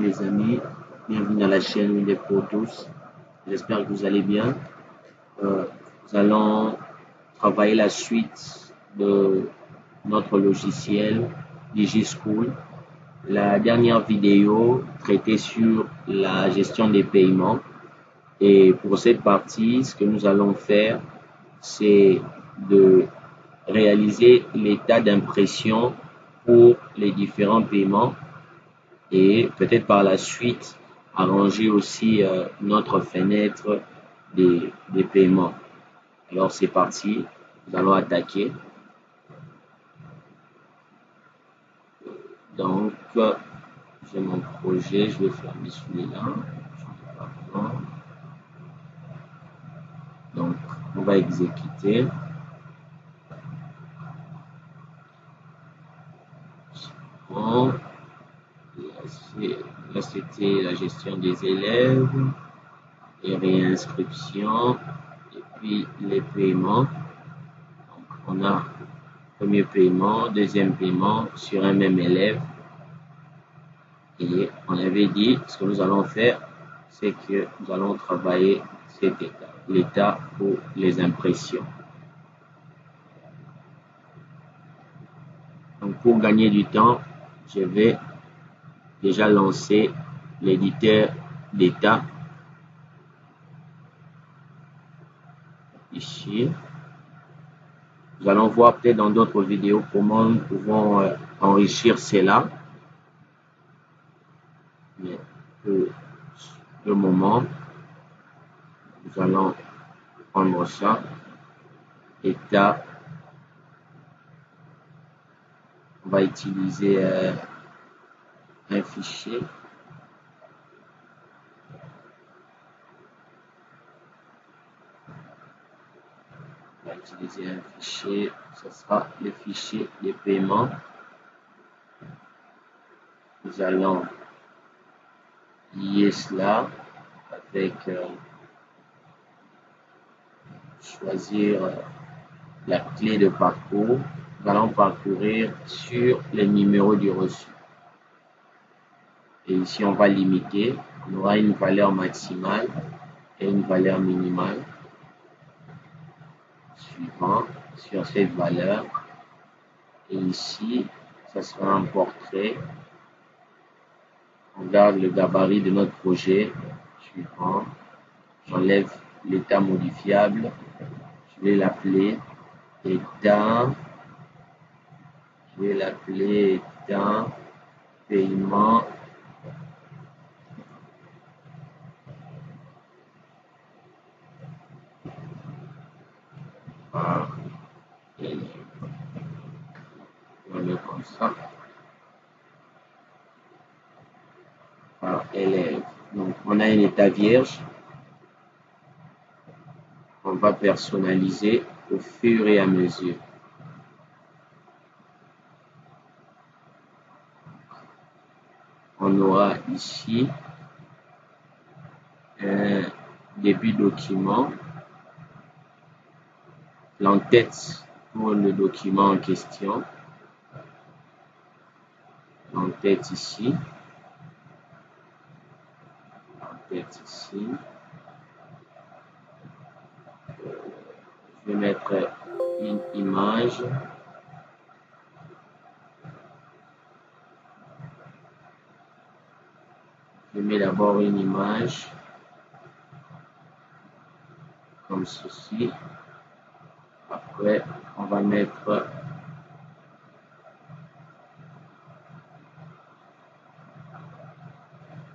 les amis, bienvenue à la chaîne Windev pour tous. J'espère que vous allez bien. Nous allons travailler la suite de notre logiciel DigiSchool. La dernière vidéo traitait sur la gestion des paiements. Et pour cette partie, ce que nous allons faire, c'est de réaliser l'état d'impression pour les différents paiements et peut-être par la suite arranger aussi notre fenêtre des paiements. Alors c'est parti, nous allons attaquer. Donc j'ai mon projet, je vais fermer celui-là. Donc on va exécuter. Bon. Là, c'était la gestion des élèves, les réinscriptions et puis les paiements. Donc, on a premier paiement, deuxième paiement sur un même élève. Et on avait dit, ce que nous allons faire, c'est que nous allons travailler cet état, l'état pour les impressions. Donc, pour gagner du temps, je vais déjà lancer l'éditeur d'état ici. Nous allons voir peut-être dans d'autres vidéos comment nous pouvons enrichir cela. Mais pour le moment, nous allons prendre ça. État. On va utiliser un fichier. On va utiliser un fichier. Ce sera le fichier de paiement. Nous allons lier cela avec choisir la clé de parcours. Nous allons parcourir sur le numéro du reçu. Et ici, on va limiter. On aura une valeur maximale et une valeur minimale. Suivant sur cette valeur. Et ici, ça sera un portrait. On garde le gabarit de notre projet. Suivant. J'enlève l'état modifiable. Je vais l'appeler état. Je vais l'appeler état paiement. Par élève. On le comme ça. Par élève. Donc, on a un état vierge. On va personnaliser au fur et à mesure. On aura ici un début document, l'entête pour le document en question, l'entête ici, l'entête ici. Je vais mettre une image. Je mets d'abord une image comme ceci. Après, on va mettre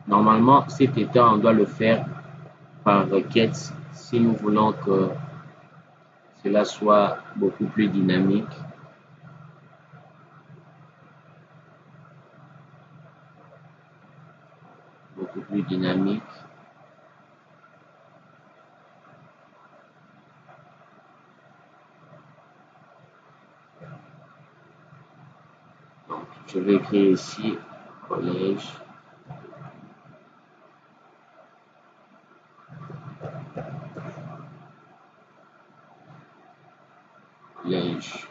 normalement cet état, on doit le faire par requête si nous voulons que cela soit beaucoup plus dynamique. Beaucoup plus dynamique. Donc, je vais écrire ici collège. Collège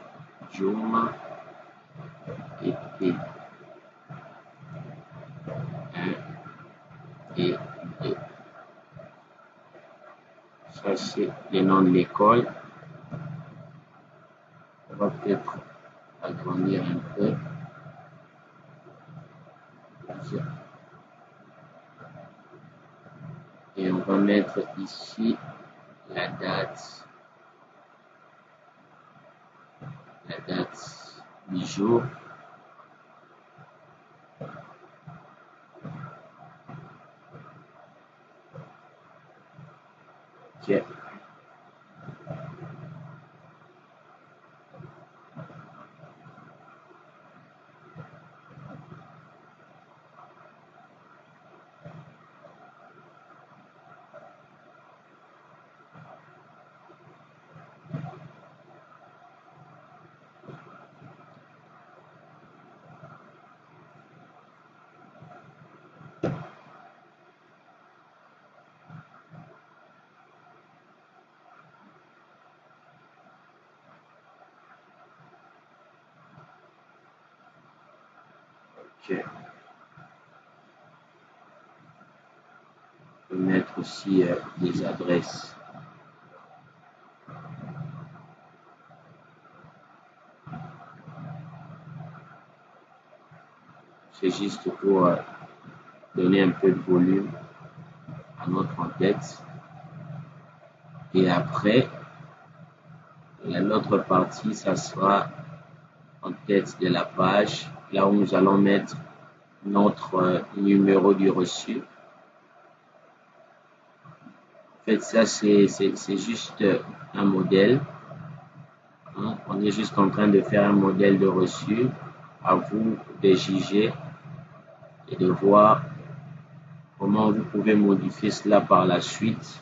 Juma et P. Ça, c'est le nom de l'école. On va peut-être agrandir un peu. Et on va mettre ici la date du jour. Ok. Ok. On peut mettre aussi des adresses. C'est juste pour donner un peu de volume à notre en-tête. Et après, l'autre partie, ça sera en tête de la page, là où nous allons mettre notre numéro du reçu. En fait, ça, c'est juste un modèle. Hein. On est juste en train de faire un modèle de reçu. À vous de juger et de voir comment vous pouvez modifier cela par la suite.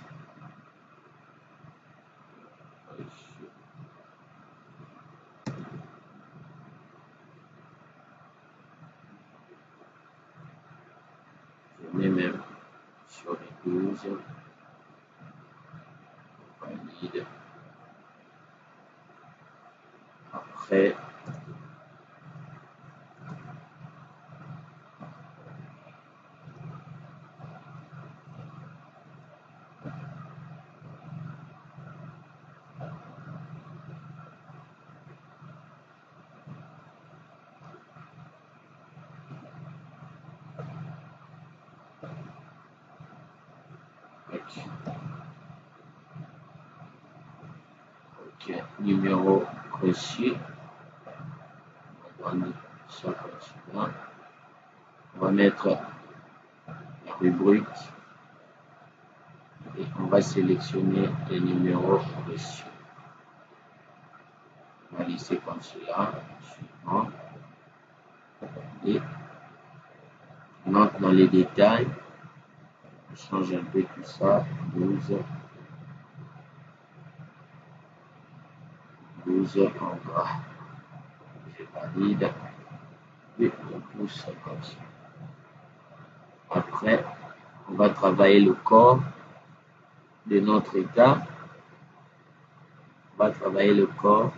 Je mets même sur les 12. Valide. Après, ok, numéro reçu. On va mettre ça comme suivant. On va mettre la rubrique et on va sélectionner les numéros reçus. On va laisser comme cela, suivant. Et on entre dans les détails. On change un peu tout ça. 12 en gras. Je valide. Et on pousse comme ça. Après, on va travailler le corps de notre état. On va travailler le corps.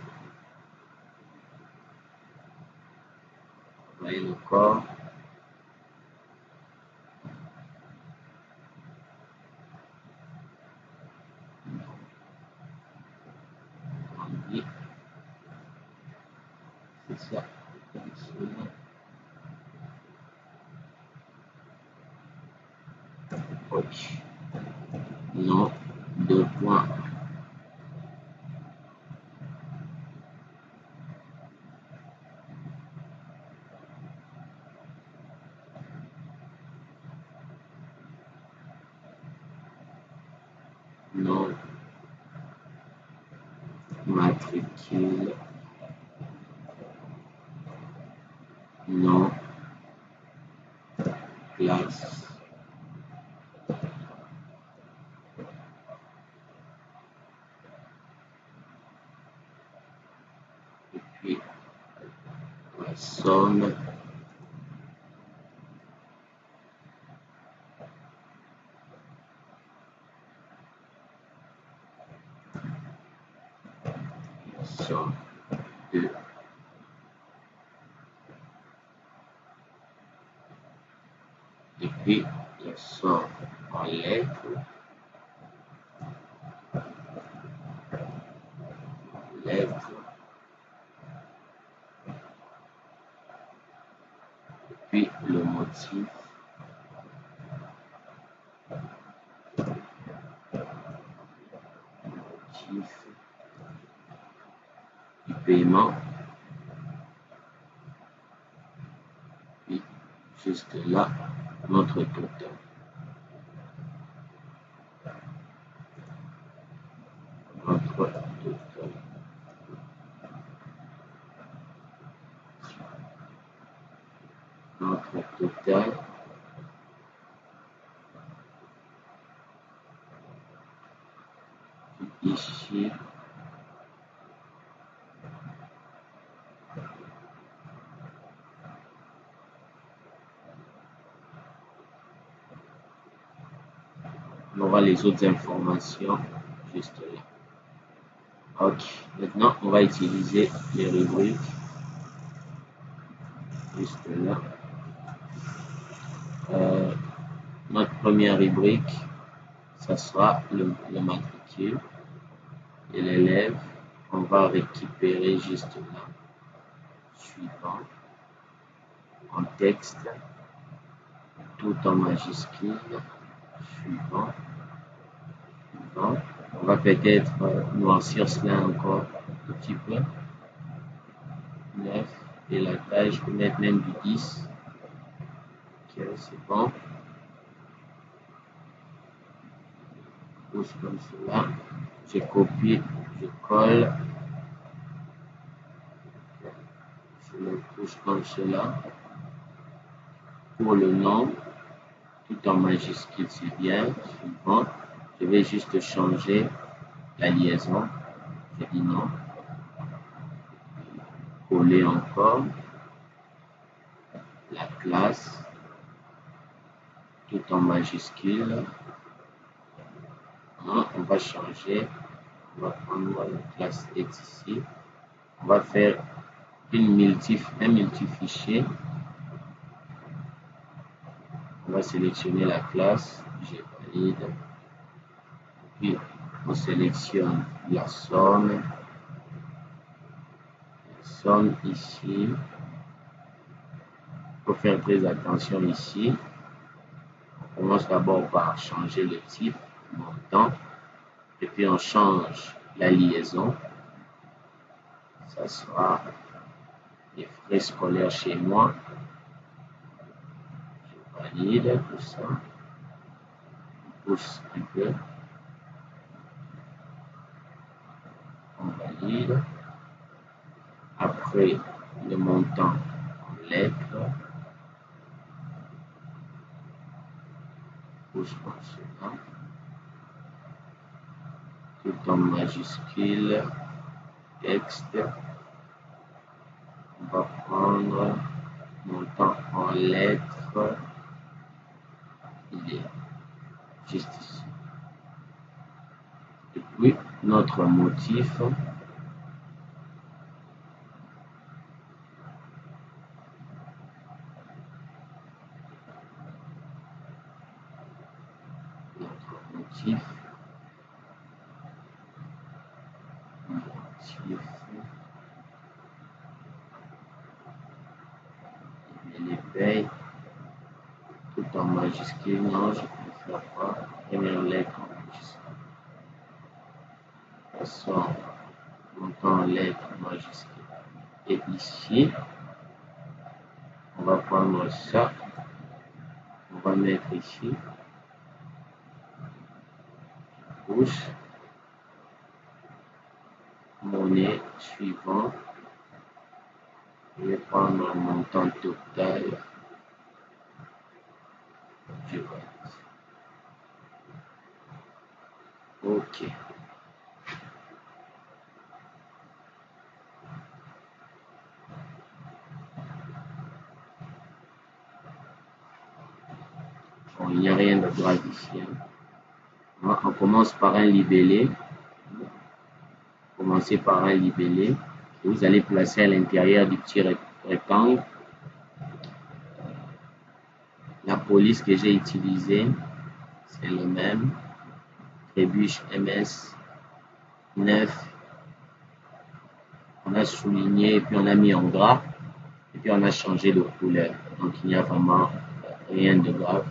Travailler le corps. C'est ça. Ok. Non, 2 points. Non, matricule. Non, classe. Et puis, la somme. Somme de et puis la somme en lettres lettre. Puis le motif. Du paiement. Puis juste là, notre total. Notre total. Notre total. Ici. On aura les autres informations juste là. Ok, maintenant on va utiliser les rubriques juste là. Notre première rubrique, ça sera le matricule et l'élève. On va récupérer juste là. Suivant. En texte, tout en majuscule. Suivant. Suivant. On va peut-être noircir cela encore un petit peu. 9 et la taille, je peux mettre même du 10. Ok, c'est bon. Pousse comme cela. Je copie, je colle. Je le pousse comme cela. Pour le nom, tout en majuscule, c'est bien. Suivant. Je vais juste changer la liaison. Je dis non. Coller encore. La classe, tout en majuscule. On va changer. On va prendre la classe X ici. On va faire un multifichier. On va sélectionner la classe. Je valide. Puis on sélectionne la somme. La somme ici. Il faut faire très attention ici. On commence d'abord par changer le type, montant. Et puis on change la liaison. Ça sera les frais scolaires chez moi. Je valide tout ça. On pousse un peu. On valide. Après, le montant en lettres. On pousse comme cela. Tout en majuscule. Texte. On va prendre montant en lettres. Il est juste ici. Et puis, notre motif. Motif. Les payes tout en majuscule. Non, je préfère pas. Première lettre en majuscule. Façon, montant en lettre majuscule. Et ici, on va prendre ça. On va mettre ici. Pouce. Monnaie suivant. Je vais prendre un montant total. Je vais. OK. Bon, il n'y a rien de grave ici. On commence par un libellé. Commencez par un libellé. Que vous allez placer à l'intérieur du petit rectangle. La police que j'ai utilisée, c'est le même. Trébuche MS 9 a souligné et puis on a mis en gras et puis on a changé de couleur. Donc il n'y a vraiment rien de grave.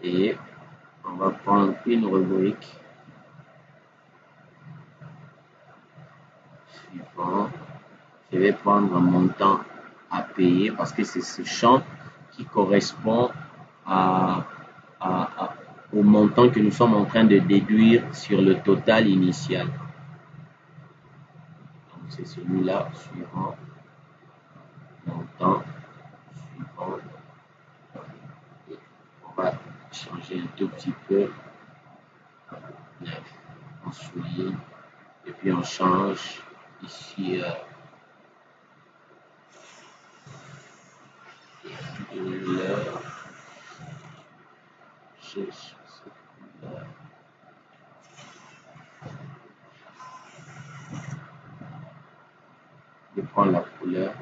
Et on va prendre une rubrique suivante. Je vais prendre un montant à payer parce que c'est ce champ qui correspond au montant que nous sommes en train de déduire sur le total initial. Donc c'est celui-là, suivant, montant, suivant. Et on va changer un tout petit peu. 9. On souligne et puis on change ici l'heure. Je prends la couleur.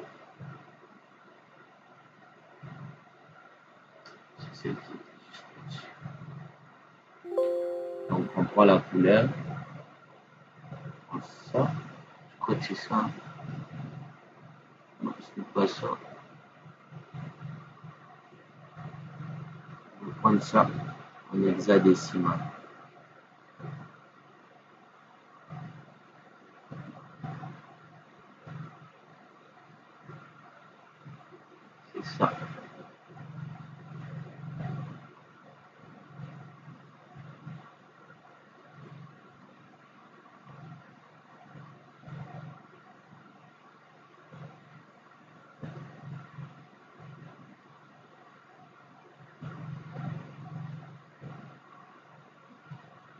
C'est celle qui est juste au-dessus. Donc on prend la couleur. On ça. Je crois que c'est ça. Non, ce n'est pas ça. On va prendre ça en hexadécimal. C'est ça.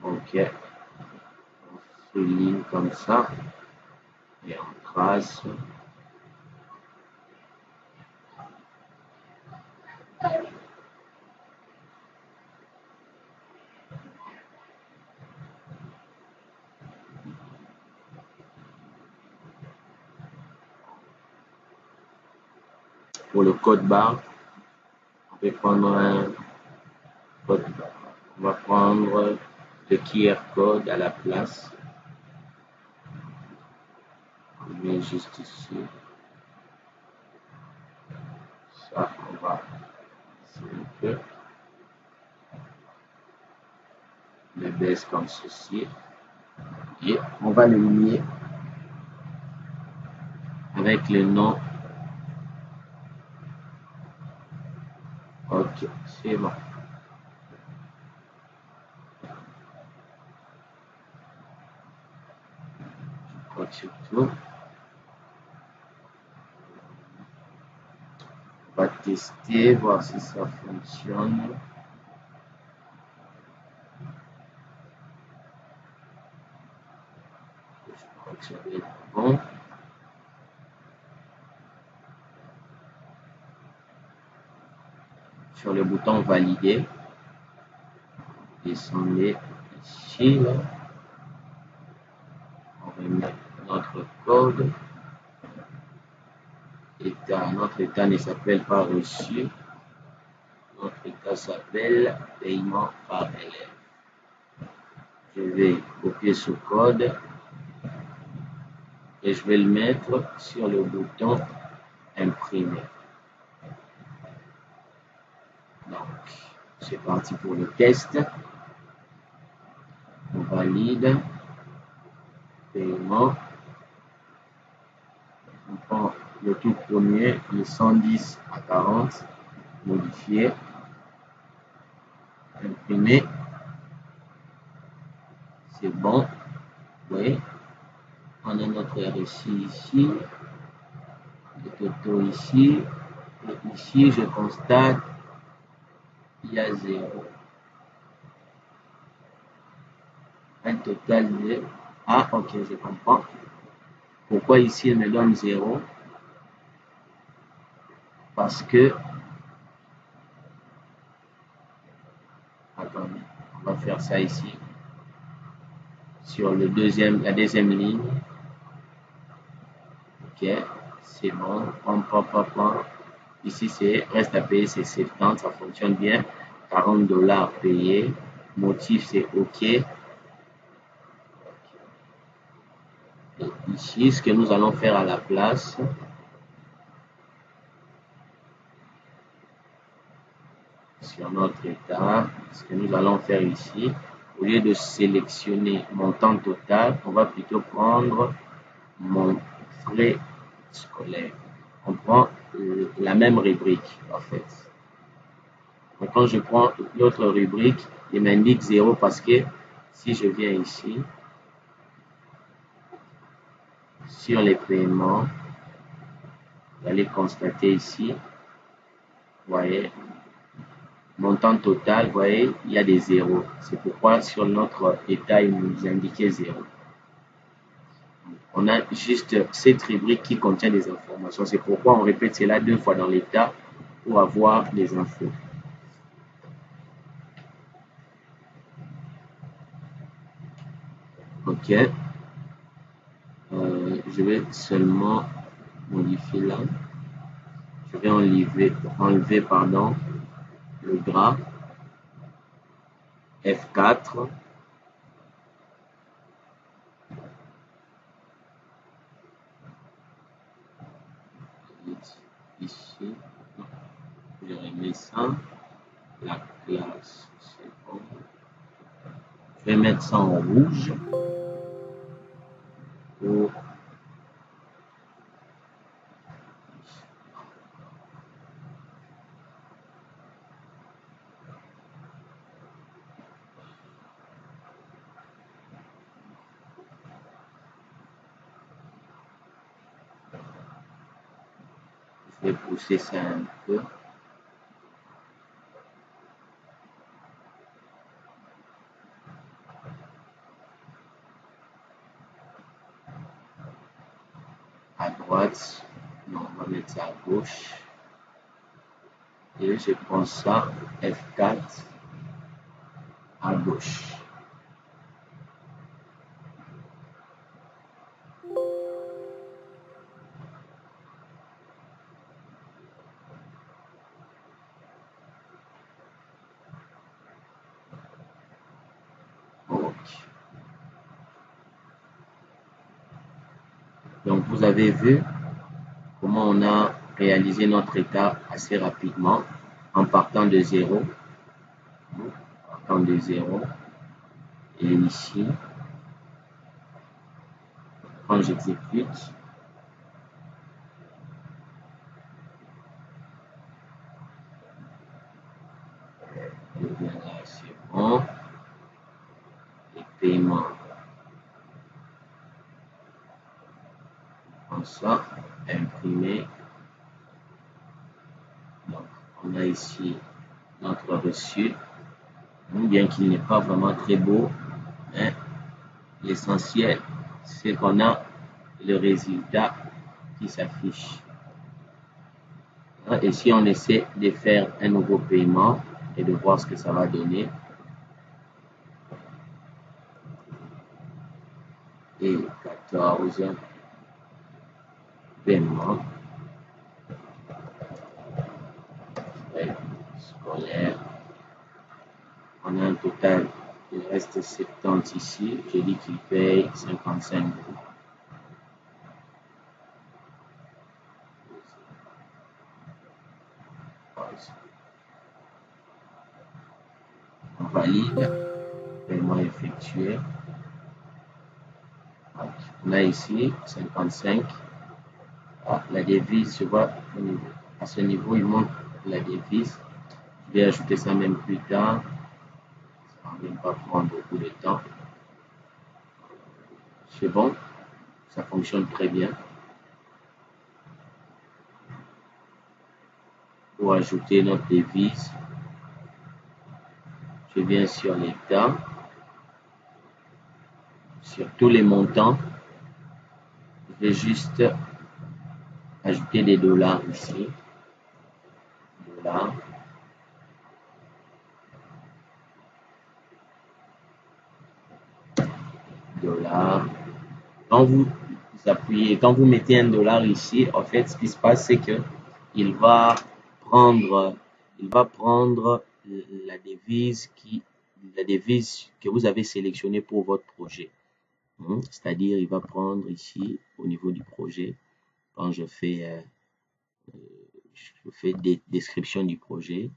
Ok. On souligne comme ça et on trace. Pour le code barre, on peut prendre un code barre. On va prendre le QR code à la place. On met juste ici. Ça, on va un peu. Le baisse comme ceci. Et on va le lier avec le nom. Ok, c'est bon. Je crois que c'est tout. On va tester, voir si ça fonctionne. Je crois que ça va être bon. Sur le bouton valider, descendez ici, là. On remet notre code. État, notre état ne s'appelle pas reçu. Notre état s'appelle paiement par élève. Je vais copier ce code et je vais le mettre sur le bouton imprimer. Donc, c'est parti pour le test. On valide. Paiement. On prend le tout premier, le 110 à 40, modifié. Imprimer. C'est bon. Oui. On a notre RSI ici. Le totaux ici. Et ici, je constate il y a 0. Un total de... Ah, ok, je comprends. Pourquoi ici, il me donne 0? Parce que... Attendez, on va faire ça ici. Sur le la deuxième ligne. Ok, c'est bon. Ici, c'est reste à payer, c'est 70, ça fonctionne bien. 40 $ payés. Motif, c'est OK. ici, ce que nous allons faire à la place, sur notre état, ce que nous allons faire ici, au lieu de sélectionner montant total, on va plutôt prendre mon frais scolaire. On prend la même rubrique en fait. Donc quand je prends l'autre rubrique, il m'indique 0 parce que si je viens ici, sur les paiements, vous allez constater ici, vous voyez, montant total, vous voyez, il y a des zéros. C'est pourquoi sur notre état, il nous indiquait 0. On a juste cette rubrique qui contient des informations. C'est pourquoi on répète cela 2 fois dans l'état pour avoir des infos. Ok. Je vais seulement modifier là. Je vais enlever le gras F4. Ici, je remets ça. La classe, c'est bon. Je vais mettre ça en rouge pour je vais pousser ça un peu. À droite, non, on va mettre ça à gauche. Et je prends ça, F4, à gauche. Donc, vous avez vu comment on a réalisé notre état assez rapidement en partant de 0. Partant de 0. Et ici, quand j'exécute, je viens là, c'est bon. Les paiements. Comme ça, imprimer. Donc, on a ici notre reçu, bien qu'il n'est pas vraiment très beau, mais l'essentiel, c'est qu'on a le résultat qui s'affiche. Et si on essaie de faire un nouveau paiement et de voir ce que ça va donner, et 14 paiements scolaires. On a un total, il reste 70 ici. J'ai dit qu'il paye 55 €. On valide, paiement effectué. On a ici 55. Ah, la devise, je vois à ce niveau, il montre la devise. Je vais ajouter ça même plus tard. Ça ne va pas prendre beaucoup de temps. C'est bon, ça fonctionne très bien. Pour ajouter notre devise, je viens sur l'état, sur tous les montants. Je vais juste ajouter des dollars ici. Dollars. Dollars. Quand vous appuyez, quand vous mettez un dollar ici, en fait, ce qui se passe, c'est que il va prendre la devise que vous avez sélectionnée pour votre projet. C'est-à-dire, il va prendre ici, au niveau du projet, quand je fais description du projet,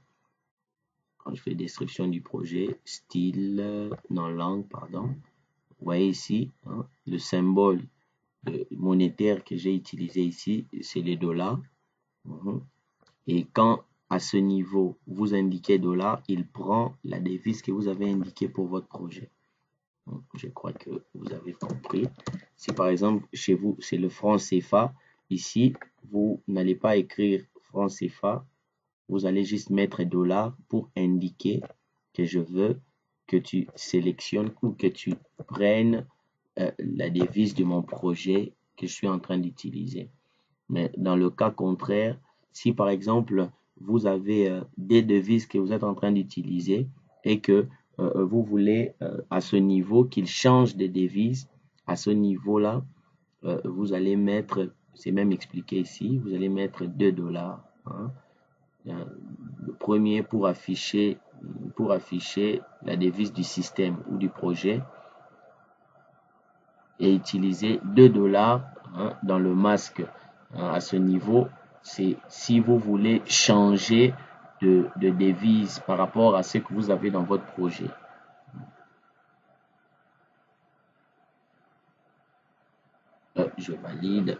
quand je fais description du projet, style, non, langue, pardon. Vous voyez ici, le symbole monétaire que j'ai utilisé ici, c'est les dollars. Et quand à ce niveau, vous indiquez dollar, il prend la devise que vous avez indiquée pour votre projet. Donc, je crois que vous avez compris. Si par exemple, chez vous, c'est le franc CFA, ici, vous n'allez pas écrire franc CFA, vous allez juste mettre dollar pour indiquer que je veux que tu sélectionnes ou que tu prennes la devise de mon projet que je suis en train d'utiliser. Mais dans le cas contraire, si par exemple, vous avez des devises que vous êtes en train d'utiliser et que vous voulez à ce niveau qu'il change de devise, à ce niveau-là, vous allez mettre, c'est même expliqué ici, vous allez mettre 2 dollars. Le premier pour afficher la devise du système ou du projet et utiliser 2 dollars dans le masque. À ce niveau, c'est si vous voulez changer de devise par rapport à ce que vous avez dans votre projet. Je valide.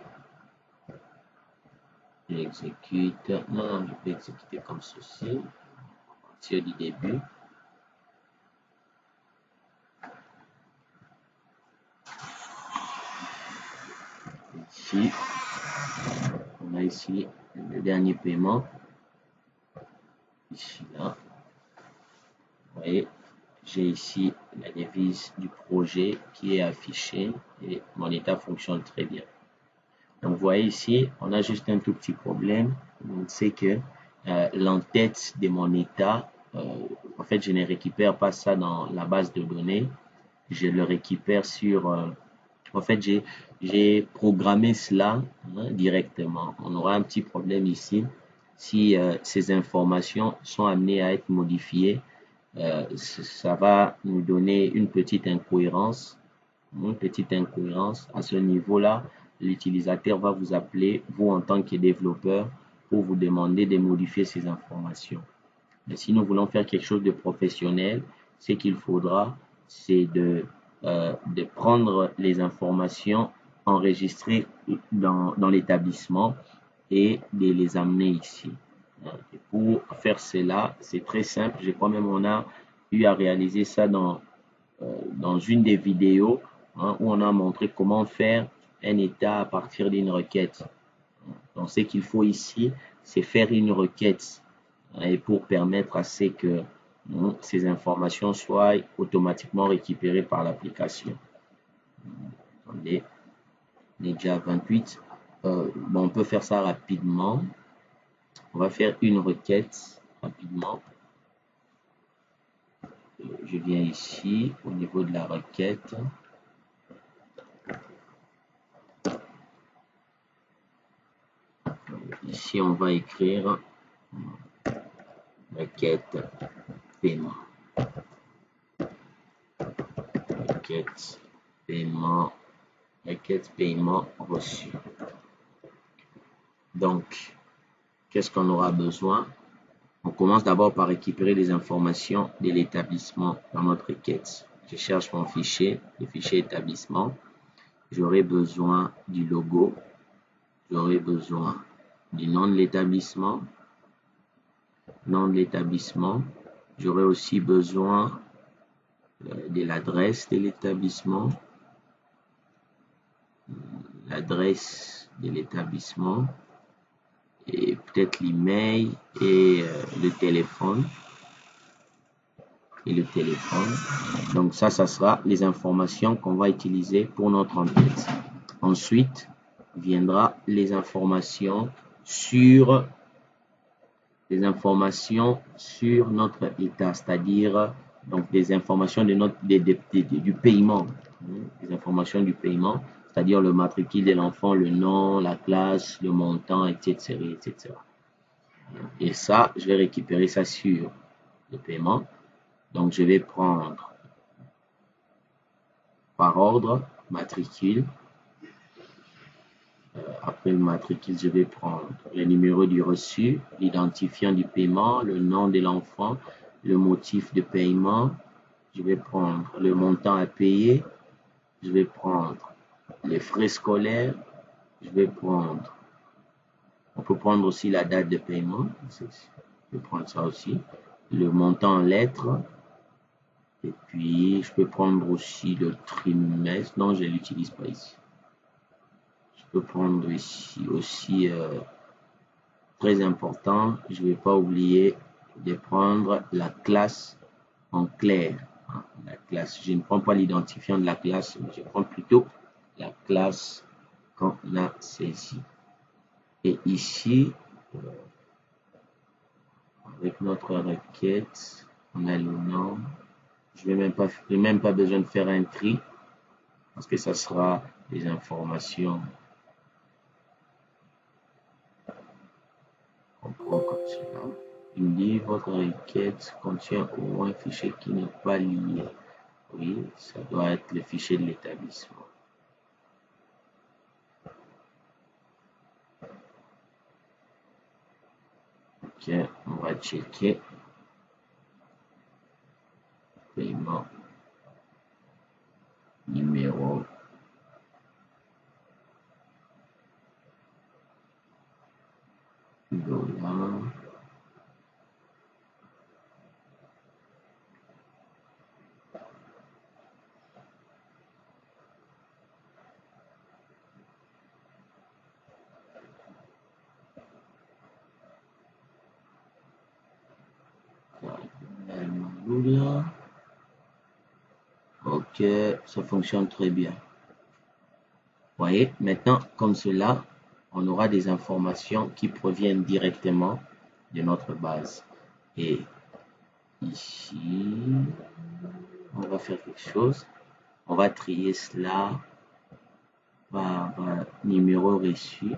J'exécute. Non, je peux exécuter comme ceci. À partir du début. Ici, on a ici le dernier paiement. Ici, là. Vous voyez, j'ai ici la devise du projet qui est affichée et mon état fonctionne très bien. Donc, vous voyez ici, on a juste un tout petit problème. C'est que l'entête de mon état, en fait, je ne récupère pas ça dans la base de données. Je le récupère sur... en fait, j'ai programmé cela directement. On aura un petit problème ici. Si ces informations sont amenées à être modifiées, ça va nous donner une petite incohérence. À ce niveau-là, l'utilisateur va vous appeler, vous en tant que développeur, pour vous demander de modifier ces informations. Mais si nous voulons faire quelque chose de professionnel, ce qu'il faudra, c'est de prendre les informations enregistrées dans l'établissement et de les amener ici. Et pour faire cela, c'est très simple. Je crois même on a eu à réaliser ça dans une des vidéos où on a montré comment faire un état à partir d'une requête. Donc, ce qu'il faut ici, c'est faire une requête et pour permettre à ce que ces informations soient automatiquement récupérées par l'application. Attendez, on est déjà à 28. On peut faire ça rapidement. On va faire une requête rapidement. Je viens ici au niveau de la requête. Ici, on va écrire requête paiement. Requête paiement reçu. Donc, qu'est-ce qu'on aura besoin? On commence d'abord par récupérer les informations de l'établissement dans notre requête. Je cherche mon fichier, le fichier établissement. J'aurai besoin du logo. J'aurai besoin du nom de l'établissement. J'aurai aussi besoin de l'adresse de l'établissement. Et peut-être l'email et le téléphone. Donc ça sera les informations qu'on va utiliser pour notre enquête. Ensuite, viendra les informations sur notre état, c'est-à-dire donc des informations du paiement, des informations du paiement, c'est-à-dire le matricule de l'enfant, le nom, la classe, le montant, etc., etc. Et ça, je vais récupérer ça sur le paiement. Donc, je vais prendre par ordre matricule. Après le matricule, je vais prendre le numéro du reçu, l'identifiant du paiement, le nom de l'enfant, le motif de paiement. Je vais prendre le montant à payer. Je vais prendre les frais scolaires. Je vais prendre, on peut prendre aussi la date de paiement. Je vais prendre ça aussi. Le montant en lettres. Et puis, je peux prendre aussi le trimestre. Non, je ne l'utilise pas ici. Je peux prendre ici aussi, très important, je ne vais pas oublier de prendre la classe en clair. La classe, je ne prends pas l'identifiant de la classe, mais je prends plutôt la classe qu'on a saisie. Et ici, avec notre requête, on a le nom. Je n'ai même pas besoin de faire un tri parce que ça sera des informations qu'on prend comme cela. Il me dit votre requête contient au moins un fichier qui n'est pas lié. Oui, ça doit être le fichier de l'établissement. Ok, on va checker. Paiement. Numéro. Dollar. Ok, ça fonctionne très bien. Vous voyez, maintenant, comme cela, on aura des informations qui proviennent directement de notre base. Et ici, on va faire quelque chose. On va trier cela par numéro reçu.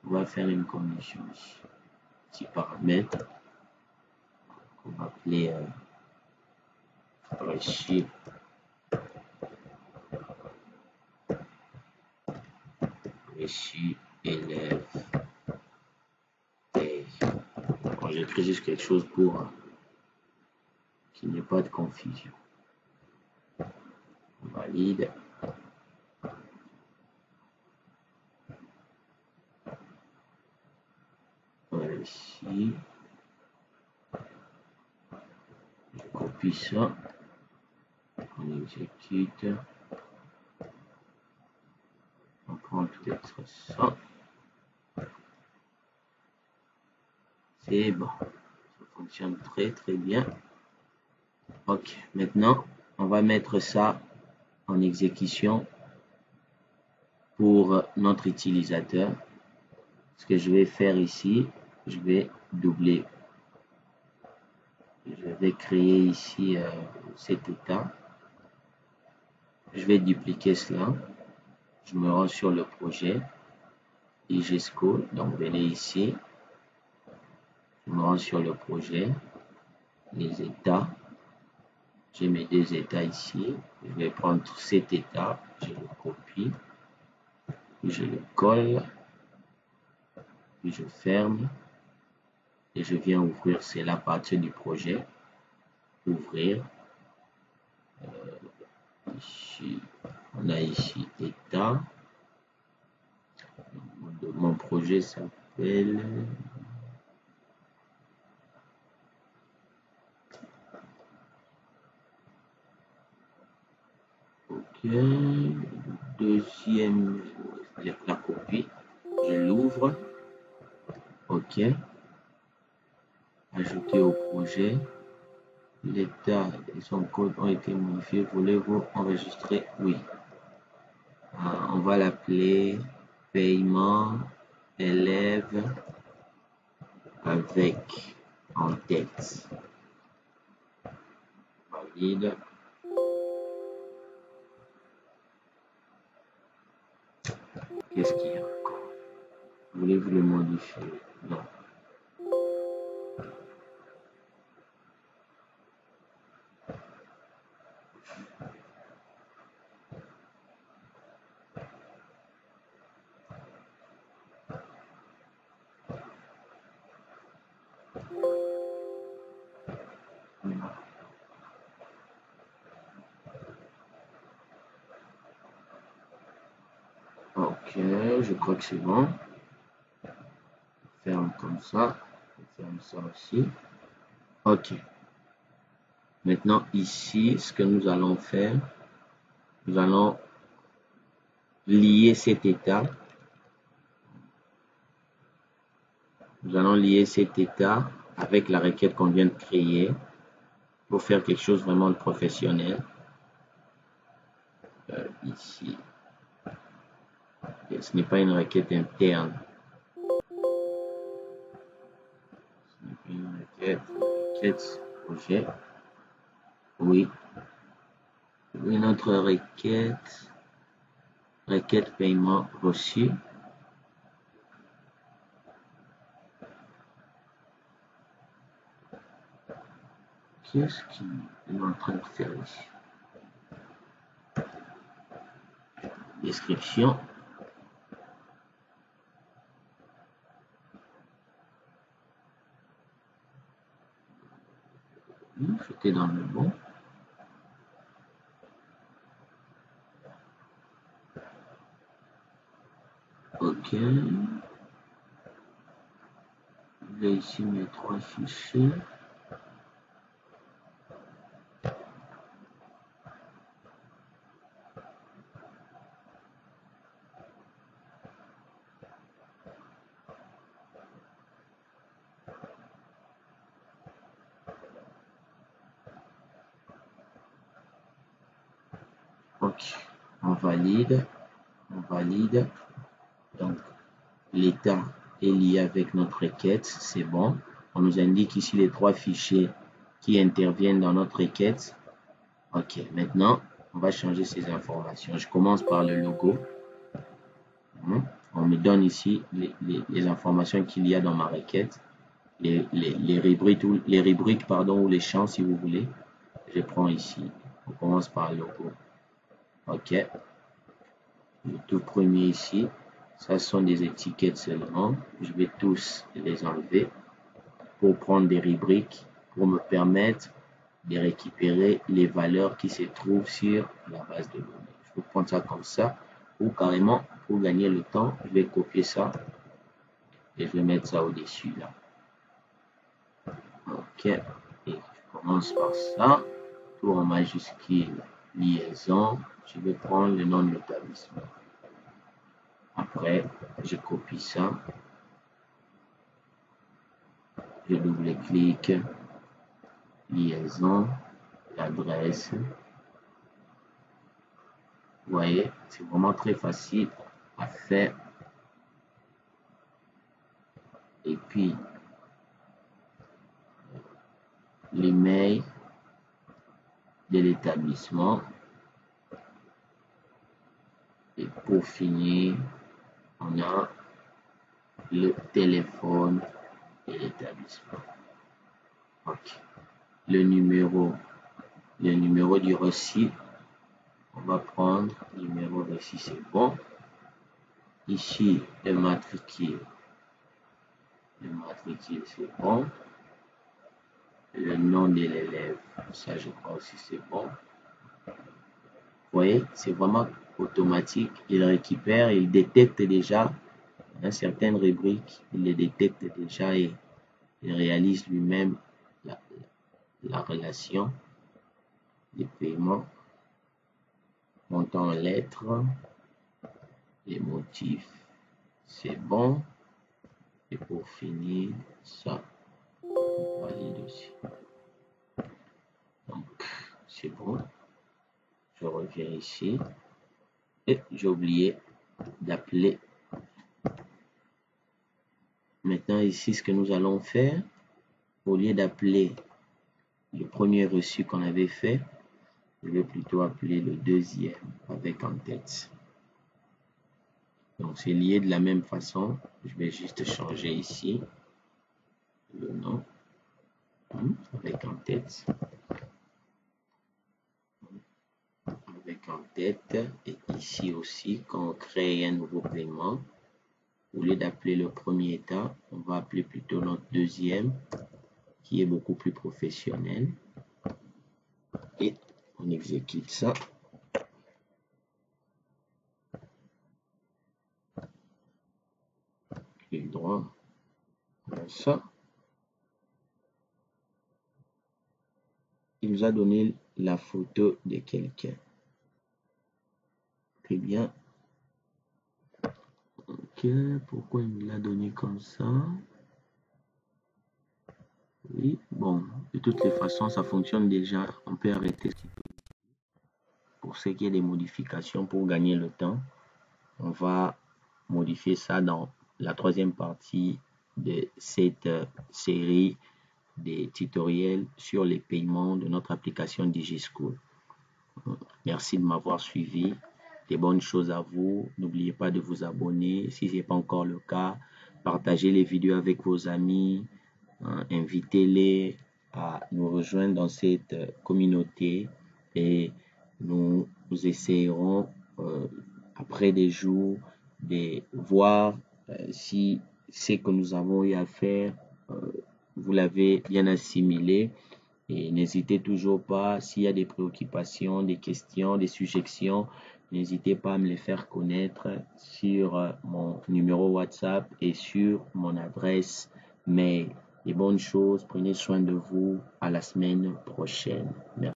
On va faire une condition ici. Petit paramètre. On va appeler reçu. Reçu élève. Et bon, j'écris juste quelque chose pour qu'il n'y ait pas de confusion. On valide. Voilà ici. Je copie ça. On exécute. On prend peut-être ça. C'est bon. Ça fonctionne très très bien. Ok, maintenant, on va mettre ça en exécution pour notre utilisateur. Ce que je vais faire ici, je vais doubler. Je vais créer ici cet état. Je vais dupliquer cela. Je me rends sur le projet. IGSchool. Donc, venez ici. Je me rends sur le projet. Les états. J'ai mes deux états ici. Je vais prendre cet état. Je le copie. Puis je le colle. Puis je ferme. Et je viens ouvrir cela à partir du projet. Ouvrir. Ici, on a ici état. Mon projet s'appelle ok. Deuxième, la copie. Je l'ouvre. Ok. Ajouter au projet. L'état et son code ont été modifiés. Voulez-vous enregistrer? Oui. On va l'appeler paiement élève avec en tête. Valide. Qu'est-ce qu'il y a encore? Voulez-vous le modifier? Non. je crois que c'est bon. Ferme comme ça. Ferme ça aussi. OK. Maintenant, ici, ce que nous allons faire, nous allons lier cet état. Nous allons lier cet état avec la requête qu'on vient de créer pour faire quelque chose vraiment de professionnel. Ici, et ce n'est pas une requête interne. Ce n'est pas une requête projet. Oui. Une autre requête paiement reçu. Qu'est-ce qu'il est en train de faire ici? Description. J'étais dans le bon. OK. Je vais ici mes 3 fichiers. OK. On valide. Donc, l'état est lié avec notre requête. C'est bon. On nous indique ici les 3 fichiers qui interviennent dans notre requête. OK. Maintenant, on va changer ces informations. Je commence par le logo. On me donne ici les informations qu'il y a dans ma requête. Les rubriques ou les champs si vous voulez. Je prends ici. On commence par le logo. OK. Le tout premier ici. Ça sont des étiquettes seulement. Je vais tous les enlever pour prendre des rubriques pour me permettre de récupérer les valeurs qui se trouvent sur la base de données. Je vais prendre ça comme ça ou carrément pour gagner le temps, je vais copier ça et je vais mettre ça au-dessus là. OK. Et je commence par ça. Tout en majuscule, liaison. Je vais prendre le nom de l'établissement. Après, je copie ça. Je double-clique. Liaison. L'adresse. Vous voyez, c'est vraiment très facile à faire. Et puis, l'email de l'établissement. Et pour finir, on a le téléphone de l'établissement. OK. Le numéro du reçu, on va prendre le numéro reçu, c'est bon. Ici, le matricule c'est bon. Le nom de l'élève, ça je crois aussi c'est bon. Vous voyez, c'est vraiment automatique. Il récupère, il détecte déjà certaines rubriques, il les détecte déjà et il réalise lui-même la relation des paiements, montant en lettres, les motifs, c'est bon. Et pour finir, ça, on valide aussi. Donc, c'est bon. Je reviens ici. Et j'ai oublié d'appeler. Maintenant, ici, ce que nous allons faire, au lieu d'appeler le premier reçu qu'on avait fait, je vais plutôt appeler le deuxième avec en tête. Donc, c'est lié de la même façon. Je vais juste changer ici le nom avec en tête. Avec en tête. Et ici aussi, quand on crée un nouveau paiement, au lieu d'appeler le premier état, on va appeler plutôt notre deuxième, qui est beaucoup plus professionnel. Et on exécute ça. nous a donné la photo de quelqu'un. Très bien. Ok, pourquoi il me l'a donné comme ça? Oui, bon, de toutes les façons, ça fonctionne déjà. On peut arrêter pour ce qui est des modifications pour gagner le temps. On va modifier ça dans la troisième partie de cette série des tutoriels sur les paiements de notre application DigiSchool. Merci de m'avoir suivi. Des bonnes choses à vous. N'oubliez pas de vous abonner si ce n'est pas encore le cas. Partagez les vidéos avec vos amis. Invitez-les à nous rejoindre dans cette communauté et nous essayerons après des jours de voir si ce que nous avons eu à faire, vous l'avez bien assimilé. Et n'hésitez toujours pas, s'il y a des préoccupations, des questions, des suggestions, n'hésitez pas à me les faire connaître sur mon numéro WhatsApp et sur mon adresse mail. Des bonnes choses, prenez soin de vous, à la semaine prochaine. Merci.